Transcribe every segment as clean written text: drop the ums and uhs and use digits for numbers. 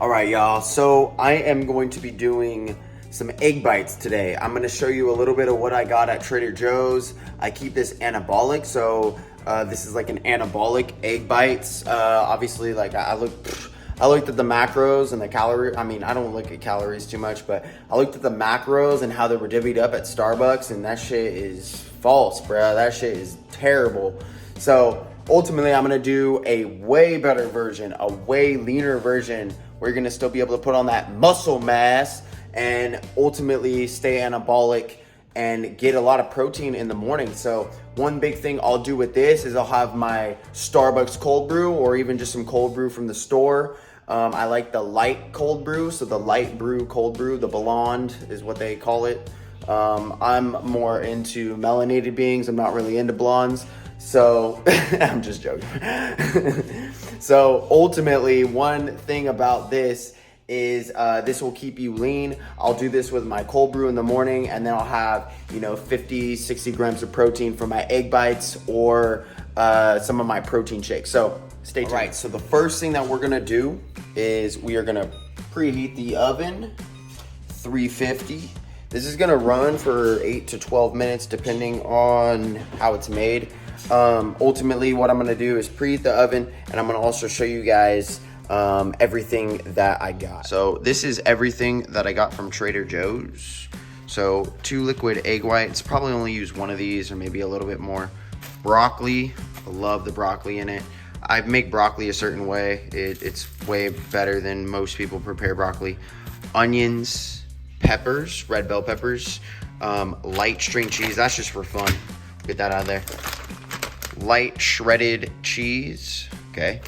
All right, y'all. So I am going to be doing some egg bites today. I'm going to show you a little bit of what I got at Trader Joe's. I keep this Anabolic, so this is like an anabolic egg bites. Obviously, like I looked at the macros and the calorie. I mean, I don't look at calories too much, but I looked at the macros and how they were divvied up at Starbucks, and that shit is false, bro. That shit is terrible. So ultimately, I'm gonna do a way better version, a way leaner version, where you're gonna still be able to put on that muscle mass and ultimately stay anabolic and get a lot of protein in the morning. So one big thing I'll do with this is I'll have my Starbucks cold brew or even just some cold brew from the store. I like the light cold brew, so the light brew cold brew, the blonde is what they call it. I'm more into melanated beings. I'm not really into blondes. So I'm just joking. So ultimately, one thing about this is this will keep you lean. I'll do this with my cold brew in the morning, and then I'll have 50, 60 grams of protein from my egg bites or some of my protein shakes. So stay tuned. All right, so the first thing that we're gonna do is we are gonna preheat the oven, 350. This is gonna run for 8 to 12 minutes depending on how it's made. Ultimately, what I'm gonna do is preheat the oven, and I'm gonna also show you guys everything that I got. So this is everything that I got from Trader Joe's. So 2 liquid egg whites, probably only use 1 of these or maybe a little bit more. Broccoli, I love the broccoli in it. I make broccoli a certain way. It's way better than most people prepare broccoli. Onions, peppers, red bell peppers, light string cheese, that's just for fun. Get that out of there. Light shredded cheese, okay?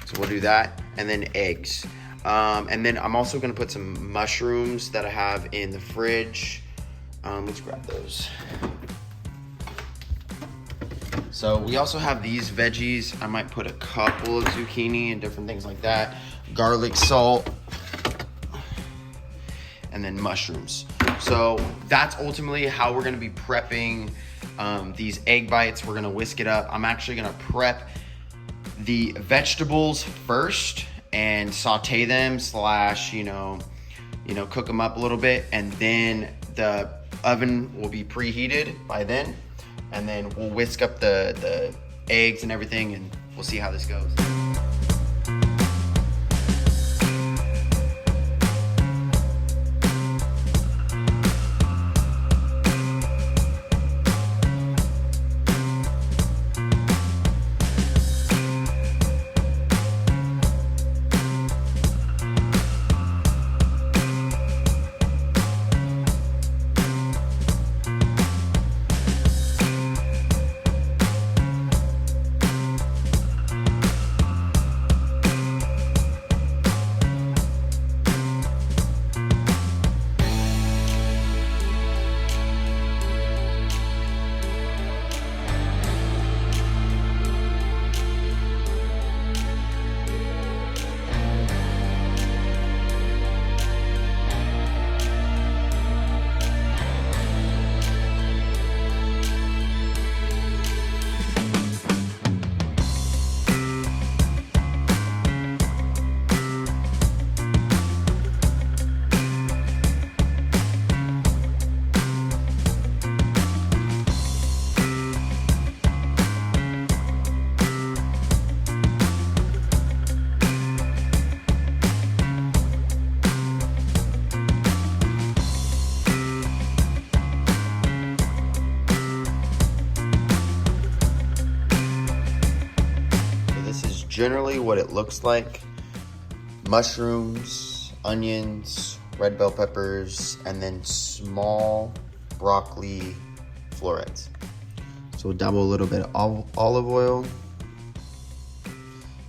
So we'll do that, and then eggs. And then I'm also gonna put some mushrooms that I have in the fridge. Let's grab those. So we also have these veggies. I might put a couple of zucchini and different things like that. Garlic, salt, and then mushrooms. So that's ultimately how we're gonna be prepping these egg bites. We're gonna whisk it up. I'm actually gonna prep the vegetables first and saute them slash, cook them up a little bit, and then the oven will be preheated by then, and then we'll whisk up the eggs and everything, and we'll see how this goes. Generally what it looks like: mushrooms, onions, red bell peppers, and then small broccoli florets. So we'll dabble a little bit of olive oil.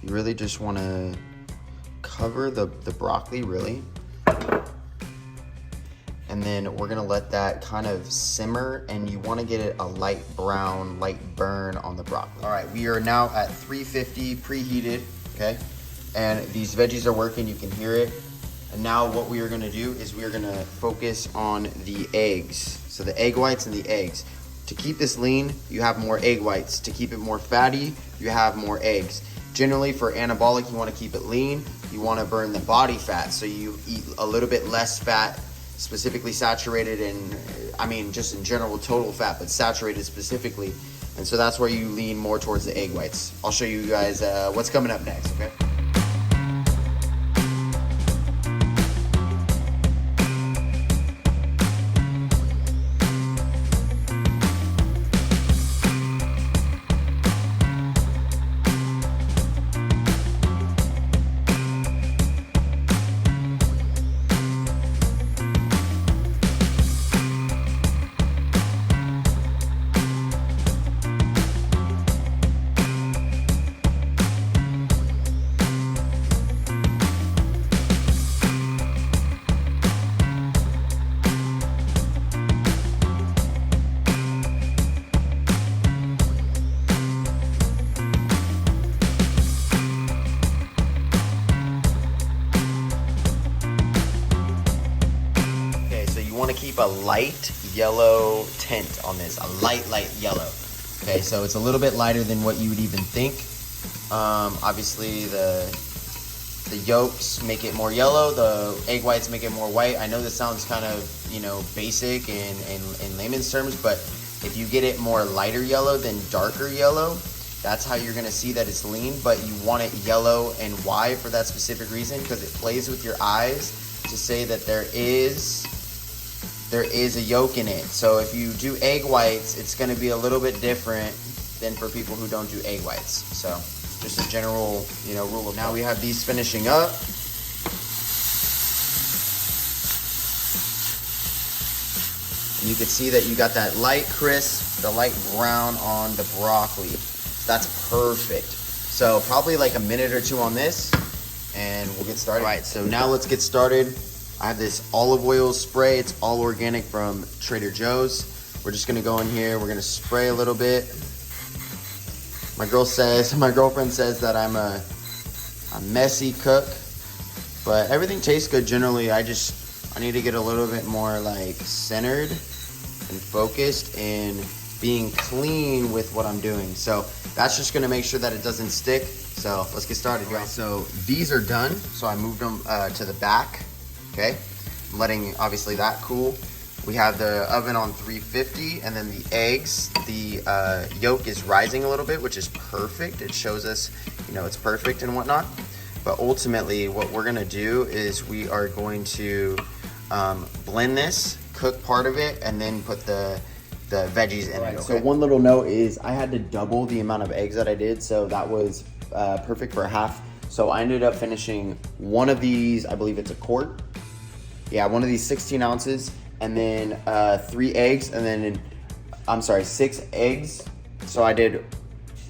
You really just want to cover the broccoli, really. And then we're gonna let that kind of simmer, and you wanna get it a light brown, light burn on the broccoli. All right, we are now at 350 preheated, okay? And these veggies are working, you can hear it. And now what we are gonna do is we are gonna focus on the eggs. So the egg whites and the eggs. To keep this lean, you have more egg whites. To keep it more fatty, you have more eggs. Generally for anabolic, you wanna keep it lean. you want to burn the body fat. So you eat a little bit less fat, specifically saturated in, I mean, just in general, total fat, but saturated specifically. And so that's where you lean more towards the egg whites. I'll show you guys what's coming up next, okay? Want to keep a light yellow tint on this, a light yellow. Okay, so it's a little bit lighter than what you would even think. Obviously the yolks make it more yellow, the egg whites make it more white. I know this sounds kind of, you know, basic in layman's terms, but if you get it more lighter yellow than darker yellow, that's how you're gonna see that it's lean. But you want it yellow, and why? For that specific reason, because it plays with your eyes to say that there is a yolk in it. So if you do egg whites, it's going to be a little bit different than for people who don't do egg whites. So just a general, you know, rule of thumb. Now we have these finishing up. And you can see that you got that light crisp, the light brown on the broccoli. That's perfect. So probably like a minute or two on this and we'll get started. All right, so now let's get started. I have this olive oil spray. It's all organic from Trader Joe's. We're just gonna go in here. We're gonna spray a little bit. My girlfriend says that I'm a messy cook, but everything tastes good generally. I need to get a little bit more like centered and focused in being clean with what I'm doing. So that's just gonna make sure that it doesn't stick. So let's get started, guys. So these are done. So I moved them to the back. Okay, I'm letting obviously that cool. We have the oven on 350, and then the eggs, the yolk is rising a little bit, which is perfect. It shows us, you know, it's perfect and whatnot. But ultimately, what we're gonna do is we are going to blend this, cook part of it, and then put the veggies in it. Okay? So one little note is I had to double the amount of eggs that I did, so that was perfect for half. So I ended up finishing one of these, I believe it's a quart. Yeah, one of these 16 ounces, and then 3 eggs, and then, 6 eggs. So I did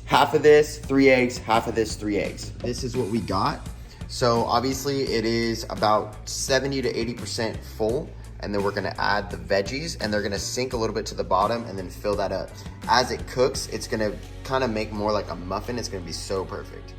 half of this, 3 eggs, half of this, 3 eggs. This is what we got. So obviously it is about 70 to 80% full, and then we're gonna add the veggies, and they're gonna sink a little bit to the bottom and then fill that up. As it cooks, it's gonna kind of make more like a muffin. It's gonna be so perfect.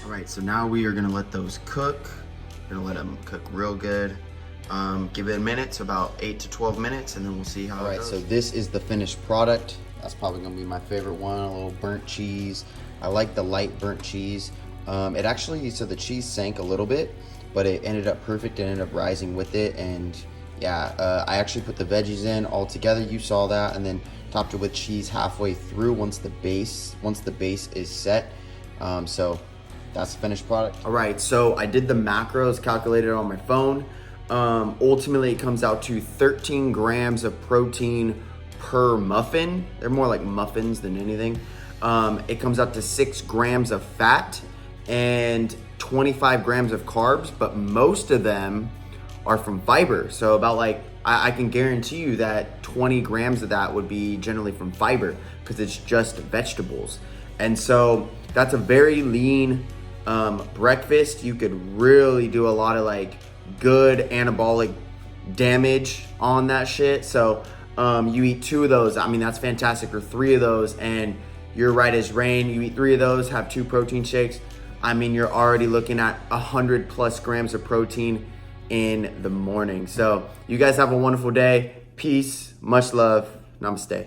All right, so now we are gonna let those cook. We're gonna let them cook real good. Give it a minute, so about 8 to 12 minutes, and then we'll see how it goes. All right, so this is the finished product. That's probably gonna be my favorite one, a little burnt cheese. I like the light burnt cheese. It actually, so the cheese sank a little bit, but it ended up perfect. It ended up rising with it, and yeah, I actually put the veggies in all together. You saw that, and then topped it with cheese halfway through once the base is set. So that's the finished product. All right, so I did the macros, calculated on my phone. Ultimately, it comes out to 13 grams of protein per muffin. They're more like muffins than anything. It comes out to 6 grams of fat and 25 grams of carbs, but most of them are from fiber. So about like, I can guarantee you that 20 grams of that would be generally from fiber because it's just vegetables. And so that's a very lean breakfast. You could really do a lot of like good anabolic damage on that shit. So you eat 2 of those, I mean, that's fantastic, or 3 of those, and you're right as rain. You eat 3 of those, have 2 protein shakes. I mean, you're already looking at 100 plus grams of protein in the morning. So you guys have a wonderful day. Peace, much love, namaste.